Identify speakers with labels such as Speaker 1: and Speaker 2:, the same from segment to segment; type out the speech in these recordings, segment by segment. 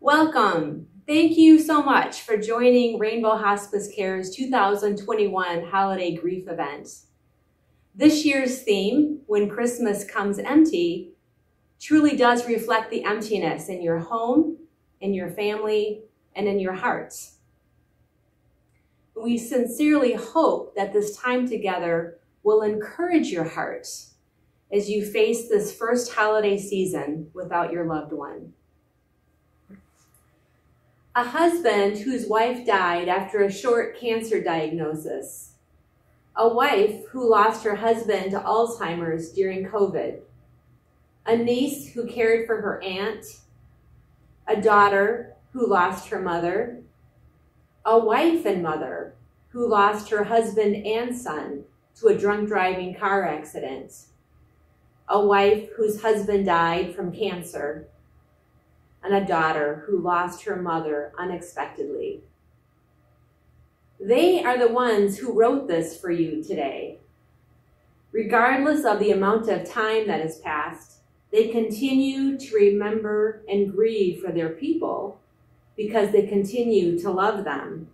Speaker 1: Welcome. Thank you so much for joining Rainbow Hospice Care's 2021 Holiday Grief event. This year's theme, When Christmas Comes Empty, truly does reflect the emptiness in your home, in your family, and in your heart. We sincerely hope that this time together will encourage your heart as you face this first holiday season without your loved one. A husband whose wife died after a short cancer diagnosis. A wife who lost her husband to Alzheimer's during COVID. A niece who cared for her aunt. A daughter who lost her mother. A wife and mother who lost her husband and son to a drunk driving car accident. A wife whose husband died from cancer. And a daughter who lost her mother unexpectedly. They are the ones who wrote this for you today. Regardless of the amount of time that has passed, they continue to remember and grieve for their people because they continue to love them.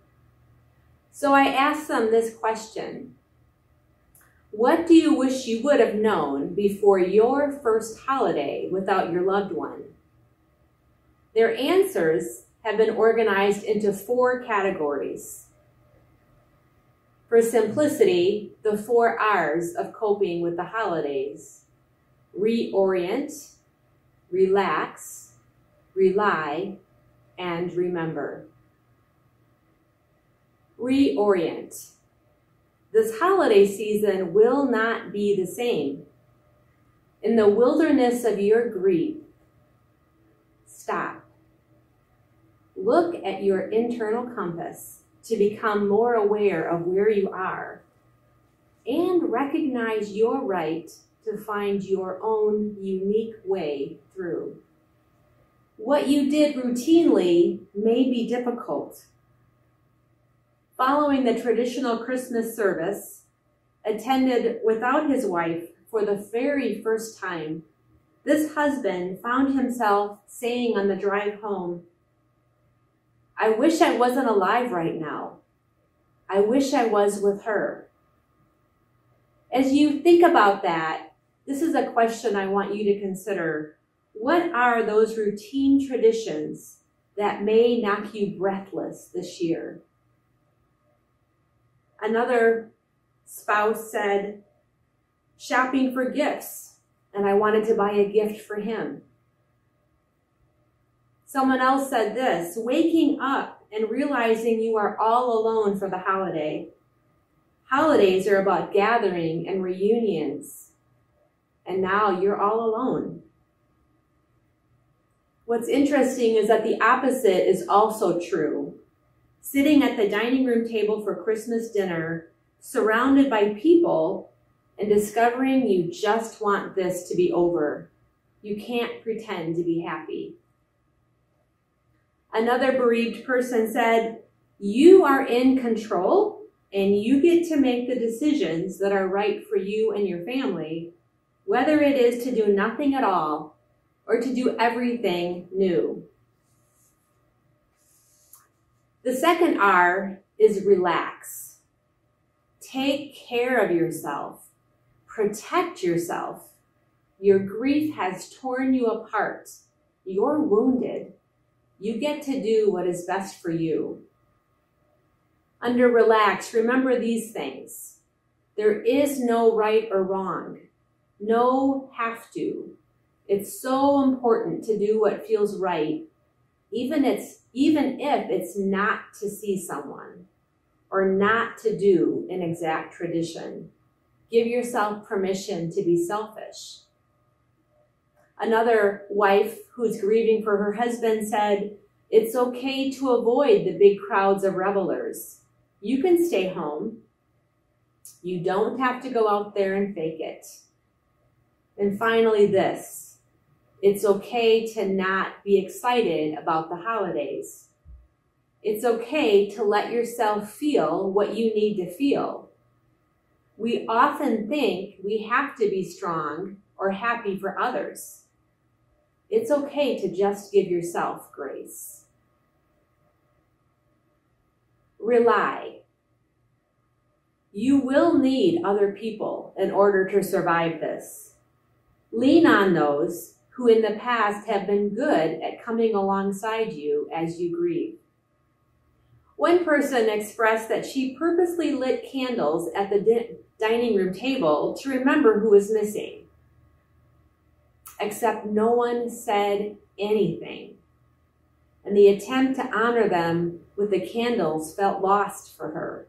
Speaker 1: So I asked them this question: what do you wish you would have known before your first holiday without your loved one? Their answers have been organized into 4 categories. For simplicity, the 4 R's of coping with the holidays: reorient, relax, rely, and remember. Reorient. This holiday season will not be the same. In the wilderness of your grief, stop. Look at your internal compass to become more aware of where you are and recognize your right to find your own unique way through. What you did routinely may be difficult. Following the traditional Christmas service, attended without his wife for the very first time, this husband found himself saying on the drive home, "I wish I wasn't alive right now. I wish I was with her." As you think about that, this is a question I want you to consider. What are those routine traditions that may knock you breathless this year? Another spouse said, shopping for gifts, and I wanted to buy a gift for him. Someone else said this: waking up and realizing you are all alone for the holiday. Holidays are about gathering and reunions, and now you're all alone. What's interesting is that the opposite is also true. Sitting at the dining room table for Christmas dinner, surrounded by people, and discovering you just want this to be over. You can't pretend to be happy. Another bereaved person said, you are in control and you get to make the decisions that are right for you and your family, whether it is to do nothing at all or to do everything new. The second R is relax. Take care of yourself. Protect yourself. Your grief has torn you apart. You're wounded. You get to do what is best for you. Under relax, remember these things. There is no right or wrong. No have to. It's so important to do what feels right, even if it's not to see someone or not to do an exact tradition. Give yourself permission to be selfish. Another wife who's grieving for her husband said, it's okay to avoid the big crowds of revelers. You can stay home. You don't have to go out there and fake it. And finally this, it's okay to not be excited about the holidays. It's okay to let yourself feel what you need to feel. We often think we have to be strong or happy for others. It's okay to just give yourself grace. Rely. You will need other people in order to survive this. Lean on those who in the past have been good at coming alongside you as you grieve. One person expressed that she purposely lit candles at the dining room table to remember who was missing. Except no one said anything, and the attempt to honor them with the candles felt lost for her.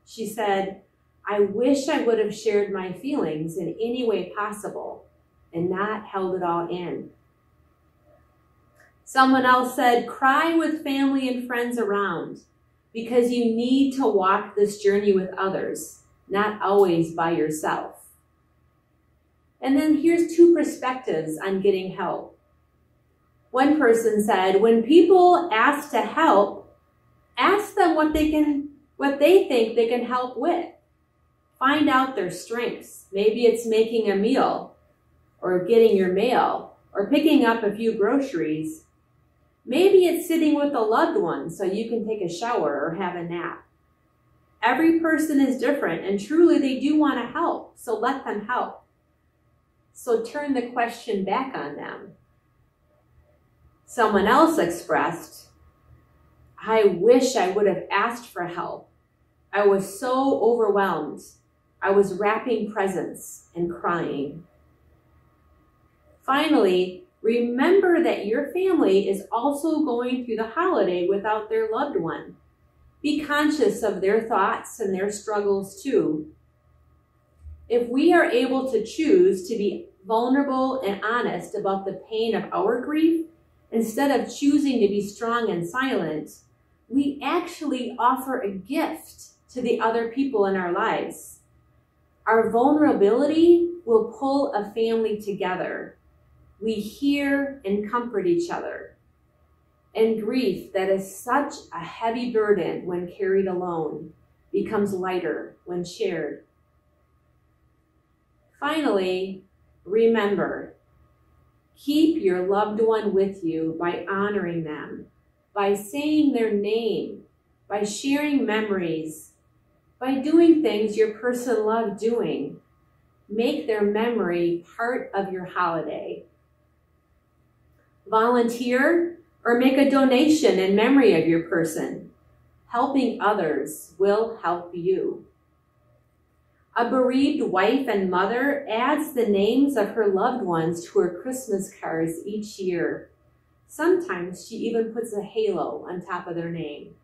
Speaker 1: She said, "I wish I would have shared my feelings in any way possible and not held it all in." Someone else said, "Cry with family and friends around because you need to walk this journey with others, not always by yourself." And then here's two perspectives on getting help. One person said, when people ask to help, ask them what they think they can help with. Find out their strengths. Maybe it's making a meal, or getting your mail, or picking up a few groceries. Maybe it's sitting with a loved one so you can take a shower or have a nap. Every person is different, and truly they do want to help, so let them help. So turn the question back on them. Someone else expressed, "I wish I would have asked for help. I was so overwhelmed. I was wrapping presents and crying." Finally, remember that your family is also going through the holiday without their loved one. Be conscious of their thoughts and their struggles too. If we are able to choose to be vulnerable and honest about the pain of our grief, instead of choosing to be strong and silent, we actually offer a gift to the other people in our lives. Our vulnerability will pull a family together. We hear and comfort each other. And grief that is such a heavy burden when carried alone becomes lighter when shared. Finally, remember, keep your loved one with you by honoring them, by saying their name, by sharing memories, by doing things your person loved doing. Make their memory part of your holiday. Volunteer or make a donation in memory of your person. Helping others will help you. A bereaved wife and mother adds the names of her loved ones to her Christmas cards each year. Sometimes she even puts a halo on top of their name.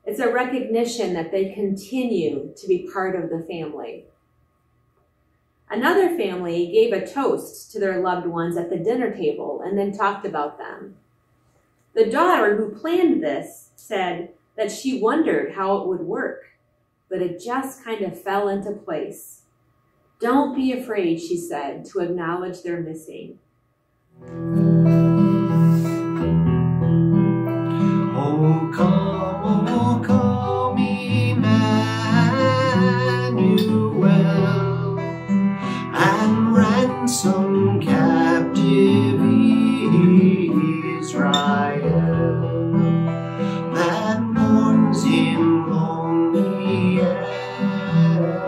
Speaker 1: It's a recognition that they continue to be part of the family. Another family gave a toast to their loved ones at the dinner table and then talked about them. The daughter who planned this said that she wondered how it would work, but it just kind of fell into place. Don't be afraid, she said, to acknowledge their missing.
Speaker 2: Oh, come, Emmanuel, and ransom captive Israel that mourns in lonely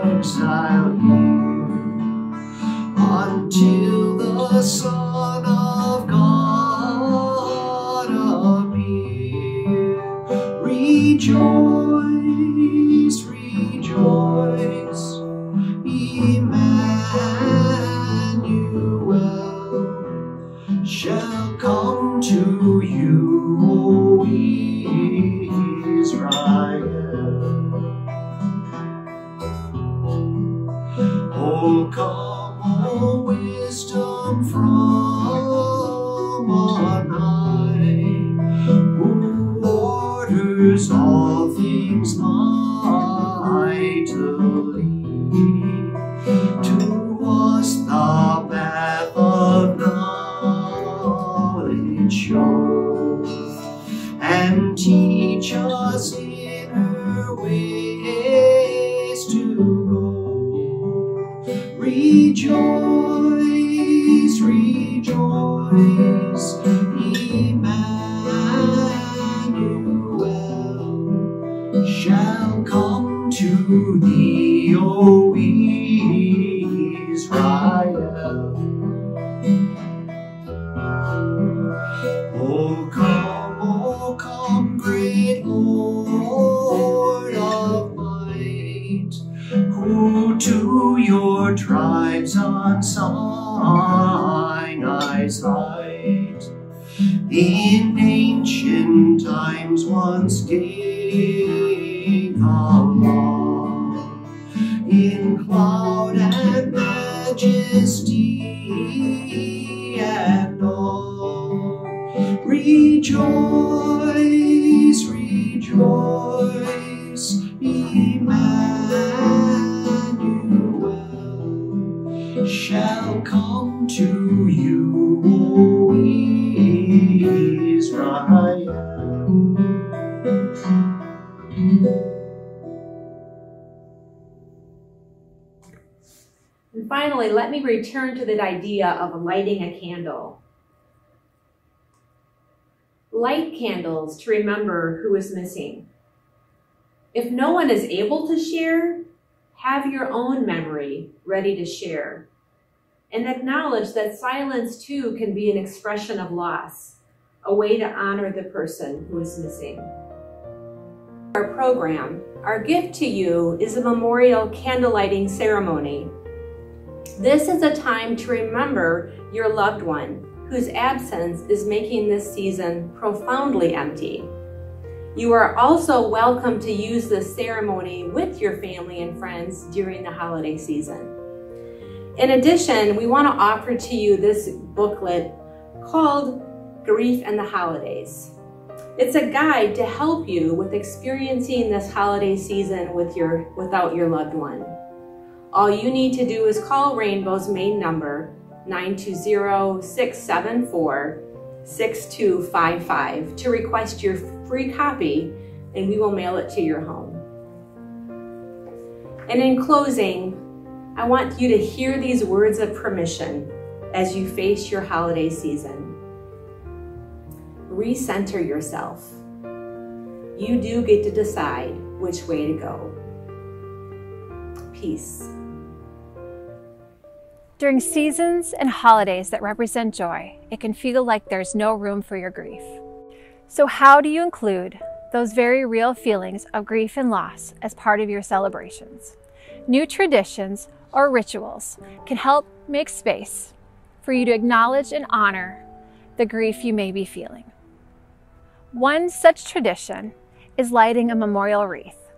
Speaker 2: exile here, until the Son of God appear. Rejoice, rejoice, Emmanuel shall come to you, O Israel. Oh, come, O wisdom from on high, who orders all things mightily. To us the path of knowledge show, and teach us in her ways to go. Rejoice, rejoice, rejoice, Emmanuel shall come to thee, O Israel. O come, great Lord of might, who to your tribes on Sinai's height in ancient times once gave the law, in cloud and majesty and awe. Rejoice, rejoice, Emmanuel shall come to you, O Israel.
Speaker 1: And finally, let me return to the idea of lighting a candle. Light candles to remember who is missing. If no one is able to share, have your own memory ready to share. And acknowledge that silence too can be an expression of loss, a way to honor the person who is missing. Our program, our gift to you is a memorial candle lighting ceremony. This is a time to remember your loved one whose absence is making this season profoundly empty. You are also welcome to use this ceremony with your family and friends during the holiday season. In addition, we want to offer to you this booklet called Grief and the Holidays. It's a guide to help you with experiencing this holiday season without your loved one. All you need to do is call Rainbow's main number, 920-674-6255, to request your free copy, and we will mail it to your home. And in closing, I want you to hear these words of permission as you face your holiday season. Recenter yourself. You do get to decide which way to go. Peace.
Speaker 3: During seasons and holidays that represent joy, it can feel like there's no room for your grief. So how do you include those very real feelings of grief and loss as part of your celebrations? New traditions or rituals can help make space for you to acknowledge and honor the grief you may be feeling. One such tradition is lighting a memorial wreath.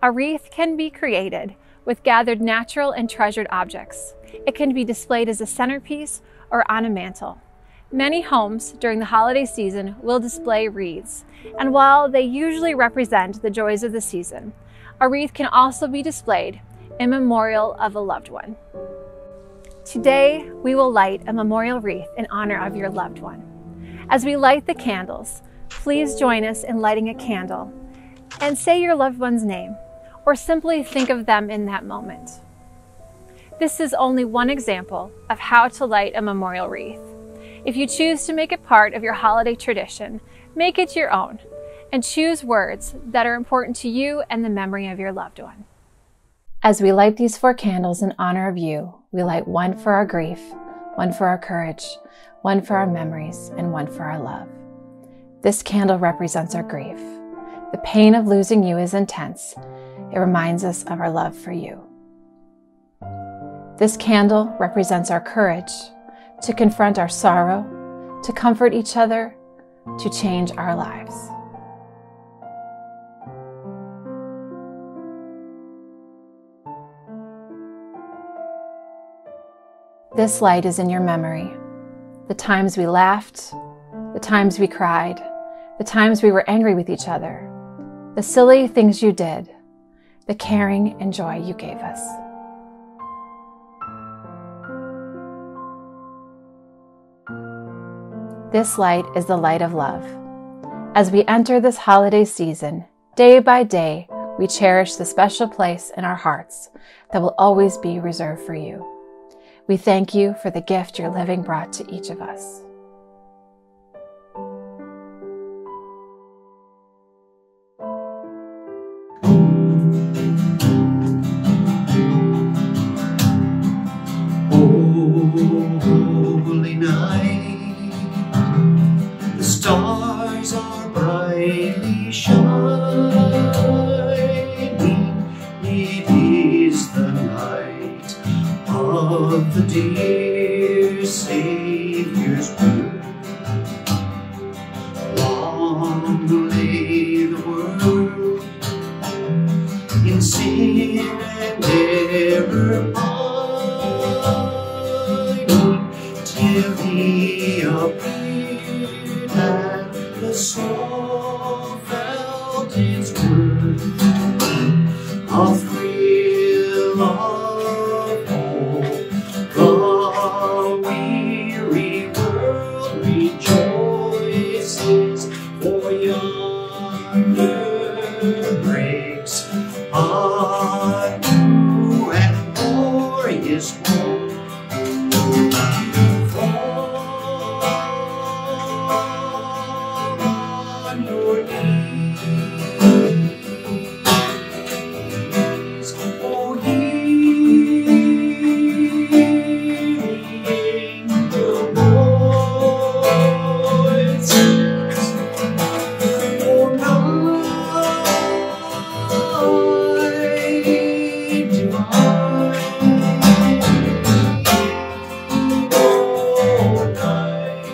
Speaker 3: A wreath can be created with gathered natural and treasured objects. It can be displayed as a centerpiece or on a mantle. Many homes during the holiday season will display wreaths, and while they usually represent the joys of the season, a wreath can also be displayed in memorial of a loved one. Today, we will light a memorial wreath in honor of your loved one. As we light the candles, please join us in lighting a candle and say your loved one's name, or simply think of them in that moment. This is only one example of how to light a memorial wreath. If you choose to make it part of your holiday tradition, make it your own and choose words that are important to you and the memory of your loved one. As we light these 4 candles in honor of you, we light one for our grief, one for our courage, one for our memories, and one for our love. This candle represents our grief. The pain of losing you is intense. It reminds us of our love for you. This candle represents our courage to confront our sorrow, to comfort each other, to change our lives. This light is in your memory. The times we laughed, the times we cried, the times we were angry with each other, the silly things you did, the caring and joy you gave us. This light is the light of love. As we enter this holiday season, day by day, we cherish the special place in our hearts that will always be reserved for you. We thank you for the gift your living brought to each of us.
Speaker 2: night. The stars are brightly shining. It is the night of the dear Savior's birth. Long lay the world in sin and error pining, till He appeared and the soul felt its worth. A thrill of hope, the weary world rejoices, for yonder breaks a new and glorious hope. Fall on your knees, oh, hear the angel voices. Oh, night divine, oh, night,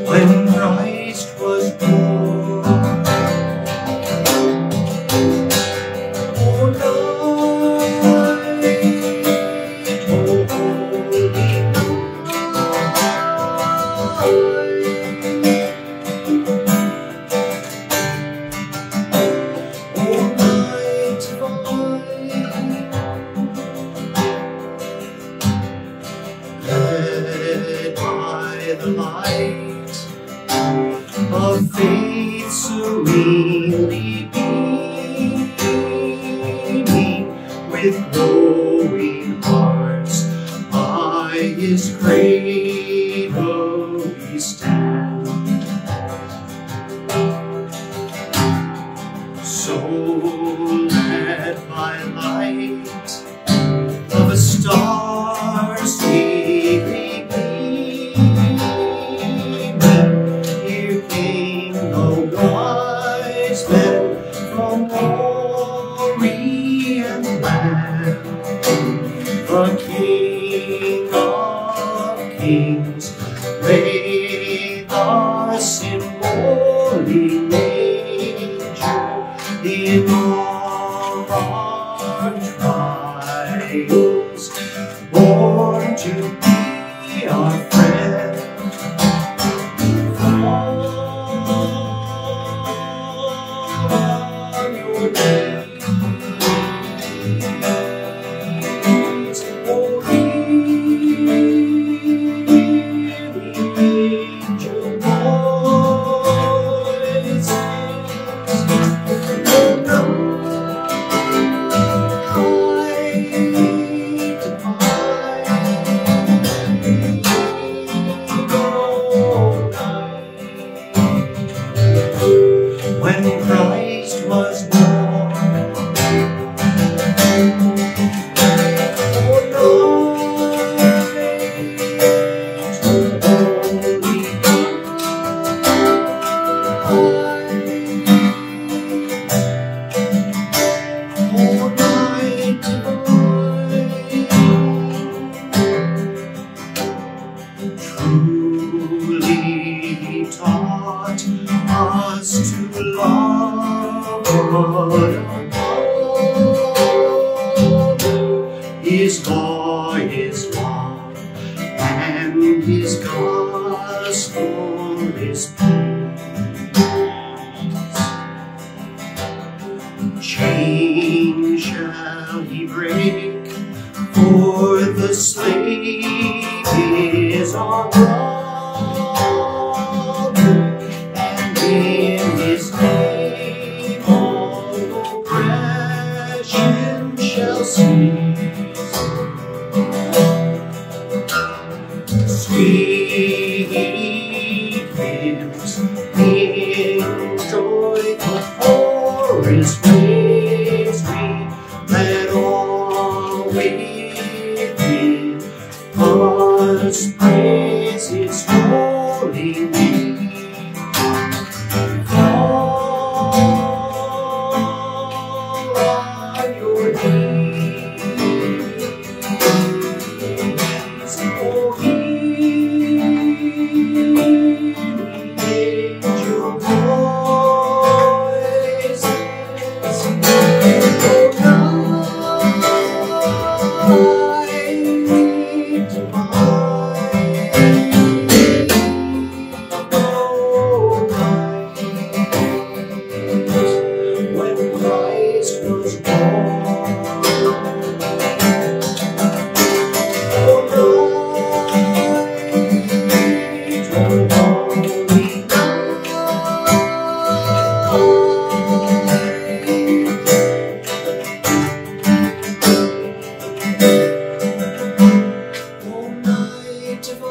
Speaker 2: when Christ was born. Oh, night, oh, holy night. Oh, night divine, led by the light of faith serenely beaming, with glowing hearts by His cradle we stand. So led by light of a star sweetly gleaming, here came the wise men from Orient land. The King of Kings lay thus in holy manger, in all our trials, born to be our friend. Fall on your knees, oh, hear the angel voices. When Christ was born, oh, night, holy night, truly taught us to love one another. His law is love, and His gospel is peace. Chain shall He break, for the slave is our brother, and in His name all oppression shall cease. Sweet hymns in joyful chorus praise we, let all within us Jesus, praise His holy name. Fall on your knees. Oh, heed your voices. When Christ was born, oh night, oh holy night, oh night of